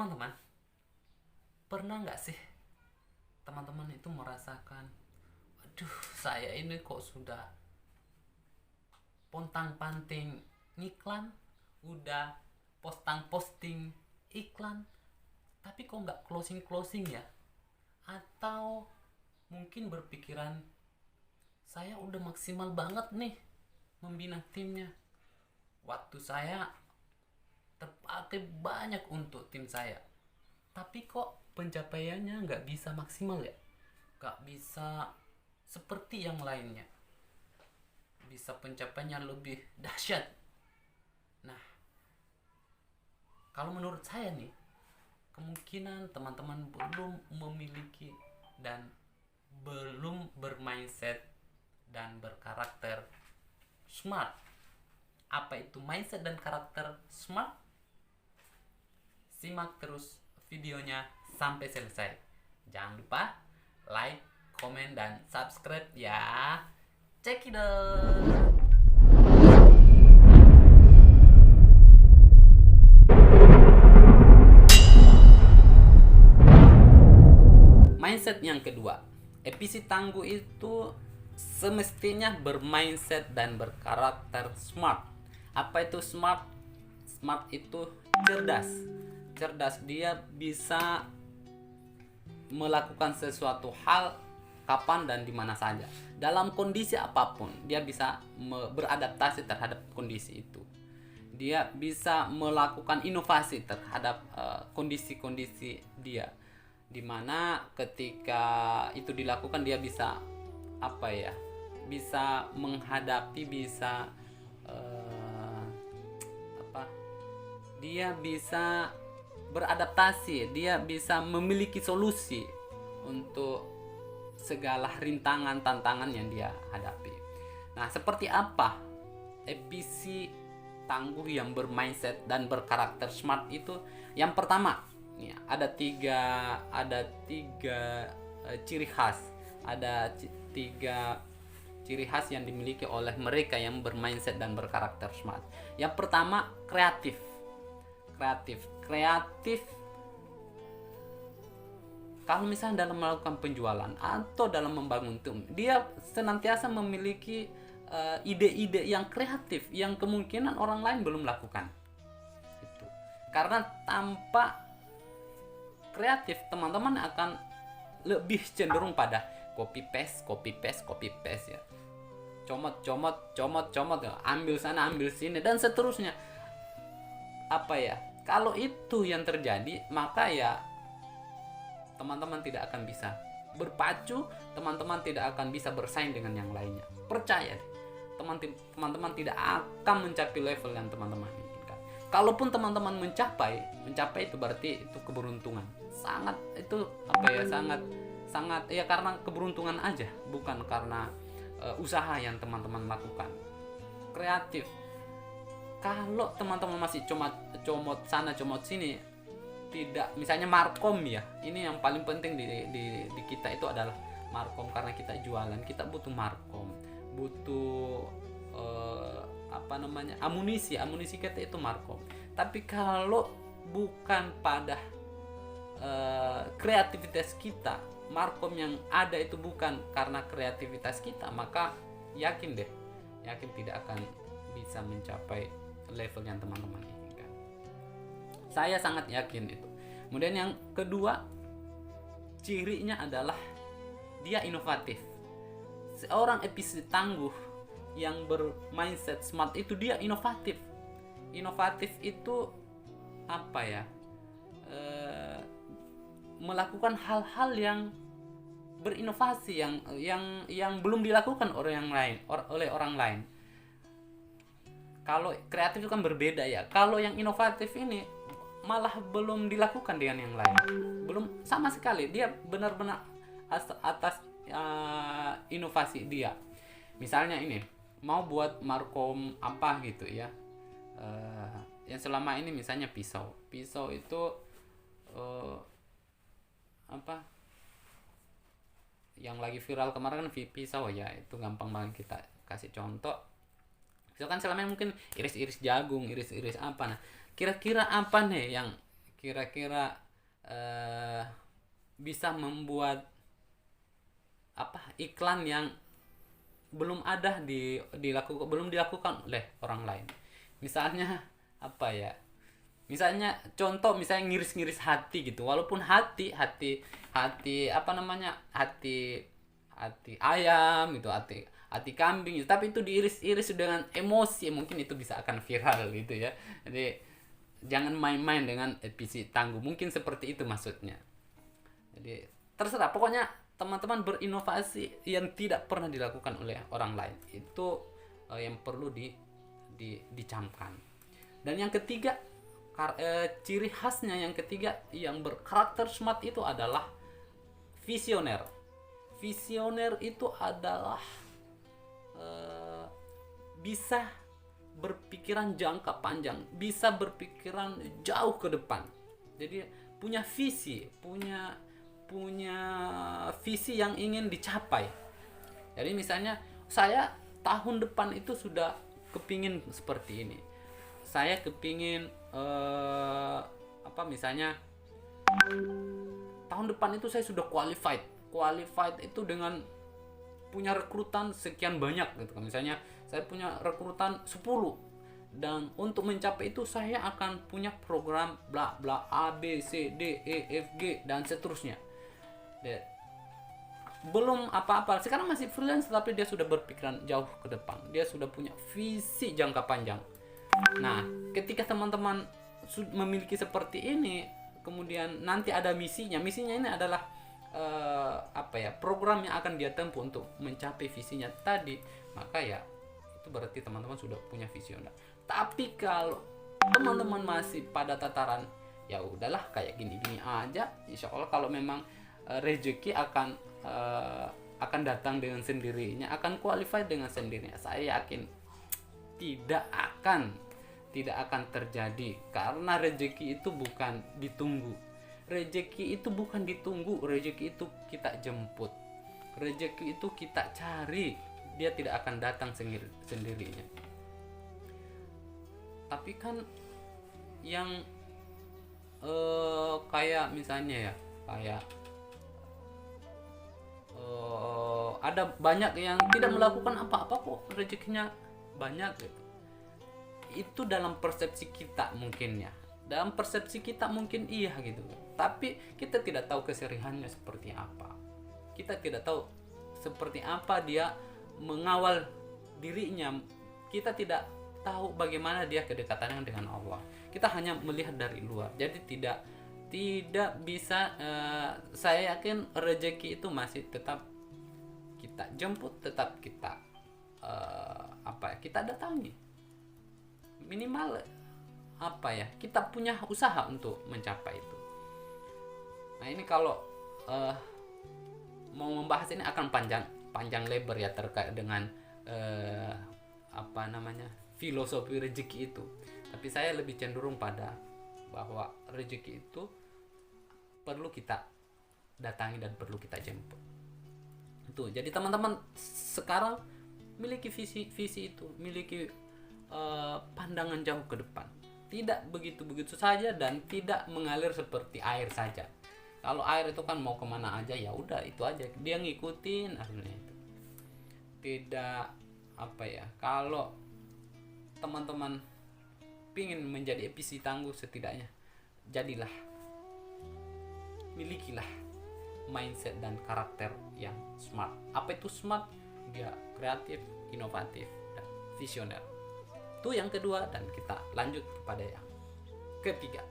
Teman-teman, pernah nggak sih teman-teman itu merasakan, aduh saya ini kok sudah pontang-panting iklan, udah posting iklan, tapi kok nggak closing ya? Atau mungkin berpikiran, saya udah maksimal banget nih membina timnya, waktu saya terpakai banyak untuk tim saya, tapi kok pencapaiannya nggak bisa maksimal ya, nggak bisa seperti yang lainnya, bisa pencapaiannya lebih dahsyat. Nah, kalau menurut saya nih, kemungkinan teman-teman belum memiliki dan belum bermindset dan berkarakter smart. Apa itu mindset dan karakter smart? Simak terus videonya sampai selesai. Jangan lupa like, komen, dan subscribe ya. Check it out. Mindset yang kedua, EPC Tangguh itu semestinya bermindset dan berkarakter smart. Apa itu smart? Smart itu cerdas. Cerdas, dia bisa melakukan sesuatu hal kapan dan di mana saja, dalam kondisi apapun dia bisa beradaptasi terhadap kondisi itu. Dia bisa melakukan inovasi terhadap kondisi-kondisi dia, dimana ketika itu dilakukan dia bisa bisa menghadapi, bisa dia bisa beradaptasi, dia bisa memiliki solusi untuk segala rintangan tantangan yang dia hadapi. Nah, seperti apa EPC Tangguh yang bermindset dan berkarakter smart itu? Yang pertama, ada tiga ciri khas, tiga ciri khas yang dimiliki oleh mereka yang bermindset dan berkarakter smart. Yang pertama, kreatif. Kalau misalnya dalam melakukan penjualan atau dalam membangun tim, dia senantiasa memiliki ide-ide yang kreatif yang kemungkinan orang lain belum lakukan. Itu. Karena tanpa kreatif, teman-teman akan lebih cenderung pada copy paste ya. Comot ya. Ambil sana, ambil sini, dan seterusnya. Kalau itu yang terjadi, maka ya teman-teman tidak akan bisa berpacu, teman-teman tidak akan bisa bersaing dengan yang lainnya. Percaya deh, teman-teman tidak akan mencapai level yang teman-teman inginkan. Kalaupun teman-teman mencapai itu berarti itu keberuntungan. Sangat ya karena keberuntungan aja, bukan karena usaha yang teman-teman lakukan. Kreatif. Kalau teman-teman masih comot sana comot sini, tidak, misalnya markom ya, ini yang paling penting di kita itu adalah markom, karena kita jualan, kita butuh markom, butuh amunisi kita itu markom. Tapi kalau bukan pada kreativitas kita, markom yang ada itu bukan karena kreativitas kita, maka yakin tidak akan bisa mencapai level yang teman-teman inginkan. Saya sangat yakin itu. Kemudian yang kedua, cirinya adalah dia inovatif. Seorang EPC Tangguh yang bermindset smart itu dia inovatif. Inovatif itu melakukan hal-hal yang berinovasi yang belum dilakukan oleh orang lain. Kalau kreatif itu kan berbeda ya. Kalau yang inovatif ini malah belum dilakukan dengan yang lain. Belum sama sekali. Dia benar-benar atas inovasi dia. Misalnya ini, mau buat markom apa gitu ya. Yang selama ini misalnya pisau. Pisau itu yang lagi viral kemarin kan pisau ya. Itu gampang banget kita kasih contoh. Misalkan selama ini mungkin iris-iris jagung, iris-iris apa. Nah, kira-kira apa nih yang kira-kira bisa membuat iklan yang belum ada belum dilakukan oleh orang lain. Misalnya misalnya contoh, misalnya ngiris-ngiris hati gitu, walaupun hati ayam gitu, hati kambing gitu, tapi itu diiris-iris dengan emosi, mungkin itu bisa akan viral gitu ya. Jadi jangan main-main dengan PC tangguh, mungkin seperti itu maksudnya. Jadi terserah, pokoknya teman-teman berinovasi yang tidak pernah dilakukan oleh orang lain, itu yang perlu dicamkan. Dan yang ketiga, ciri khasnya yang ketiga yang berkarakter smart itu adalah visioner. Visioner itu adalah bisa berpikiran jangka panjang, bisa berpikiran jauh ke depan. Jadi punya visi yang ingin dicapai. Jadi misalnya saya tahun depan itu sudah kepingin seperti ini. Saya kepingin misalnya tahun depan itu saya sudah qualified itu dengan punya rekrutan sekian banyak gitu kan. Misalnya saya punya rekrutan 10, dan untuk mencapai itu saya akan punya program bla bla A B C D E F G dan seterusnya. Belum apa-apa, sekarang masih freelance, tapi dia sudah berpikiran jauh ke depan, dia sudah punya visi jangka panjang. Nah, ketika teman-teman memiliki seperti ini, kemudian nanti ada misinya ini adalah program yang akan dia tempuh untuk mencapai visinya tadi, maka ya itu berarti teman-teman sudah punya visioner. Tapi kalau teman-teman masih pada tataran ya udahlah kayak gini-gini aja, insya Allah kalau memang rezeki akan datang dengan sendirinya, akan qualified dengan sendirinya, saya yakin tidak akan terjadi. Karena rezeki itu bukan ditunggu, rezeki itu kita jemput, rezeki itu kita cari, dia tidak akan datang sendirinya. Tapi kan yang kayak misalnya ya, ada banyak yang tidak melakukan apa-apa kok rezekinya banyak gitu. Itu dalam persepsi kita mungkin ya, dalam persepsi kita mungkin iya gitu, tapi kita tidak tahu keserihannya seperti apa, kita tidak tahu seperti apa dia mengawal dirinya, kita tidak tahu bagaimana dia kedekatannya dengan Allah, kita hanya melihat dari luar. Jadi tidak bisa, saya yakin rezeki itu masih tetap kita jemput, tetap kita kita datangi, minimal kita punya usaha untuk mencapai itu. Nah ini kalau mau membahas ini akan panjang lebar ya, terkait dengan filosofi rezeki itu. Tapi saya lebih cenderung pada bahwa rezeki itu perlu kita datangi dan perlu kita jemput. Itu. Jadi teman-teman sekarang miliki visi itu, miliki pandangan jauh ke depan. Tidak begitu saja dan tidak mengalir seperti air saja. Kalau air itu kan mau kemana aja ya udah itu aja, dia ngikutin akhirnya itu. Tidak kalau teman-teman pingin menjadi PC tangguh, setidaknya milikilah mindset dan karakter yang smart. Apa itu smart? Dia kreatif, inovatif, dan visioner. Itu yang kedua, dan kita lanjut kepada yang ketiga.